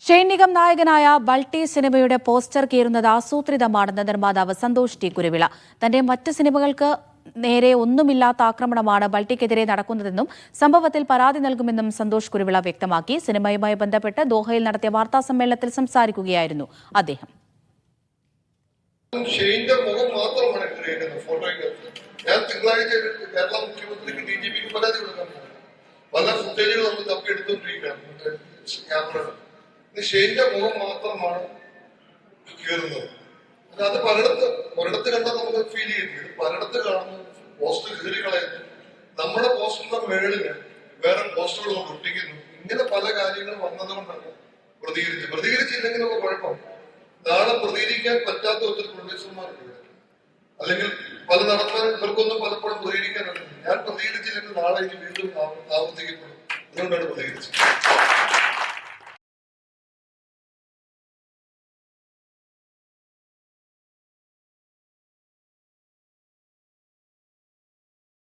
Shane Nigam നായകനായ ബൾട്ടി സിനിമയുടെ poster കീറുന്നത് ആസൂത്രിതമാണെന്ന് നിർമ്മാതാവ് സന്തോഷ് ടി കുരുവിള. തന്റെ മറ്റ് സിനിമകൾക്ക് നേരെ ഒന്നുമില്ലാത്ത ആക്രമണമാണ് ബൾട്ടിക്കെതിരെ നടക്കുന്നതെന്നും സംഭവത്തിൽ പരാതി നൽകുമെന്നും സന്തോഷ് കുരുവിള വ്യക്തമാക്കി. സിനിമയുമായി ബന്ധപ്പെട്ട് ദോഹയിൽ നടത്തിയ വാർത്താ സമ്മേളനത്തിൽ സംസാരിക്കുകയായിരുന്നു അദ്ദേഹം. ഷെയ്ന്റെ മുഖം മാത്രമാണ് ഫോട്ടോയ്ക്ക്. ഞാൻ തിങ്കളാഴ്ച കേരള മുഖ്യമന്ത്രിക്ക് DGPക്ക് പരാതി കൊടുക്കാൻ പോകും. പല ഫുട്ടേജുകൾ നമ്മൾ തപ്പിയെടുത്തോണ്ടിരിക്കുകയാണ്. ഷെയ്ന്റെ മുഖം മാത്രമാണ് കയറുന്നത്. അത് ഒരിടത്ത് കണ്ടാൽ നമുക്ക് ഫീൽ ചെയ്യുന്നത്, പലയിടത്ത് കാണുന്നു പോസ്റ്റർ കയറി കളയുന്നു, നമ്മുടെ പോസ്റ്ററിന്റെ മേളില് വേറെ പോസ്റ്ററുകൾ കൊണ്ട് ഒട്ടിക്കുന്നു. ഇങ്ങനെ പല കാര്യങ്ങളും വന്നതുകൊണ്ടാണ് പ്രതികരിച്ചില്ലെങ്കിലുള്ള കുഴപ്പം. നാളെ പ്രതികരിക്കാൻ പറ്റാത്ത ഒത്തിരി പ്രൊഡ്യൂസർമാരുണ്ട്, അല്ലെങ്കിൽ പല നടത്താൻ ഇവർക്കൊന്നും പലപ്പോഴും പ്രതികരിക്കാനുണ്ട്. ഞാൻ പ്രതികരിച്ചില്ലെങ്കിൽ നാളെ ഇനി വീണ്ടും ആവർത്തിക്കപ്പെടും. അതുകൊണ്ടാണ് പ്രതികരിച്ചത്.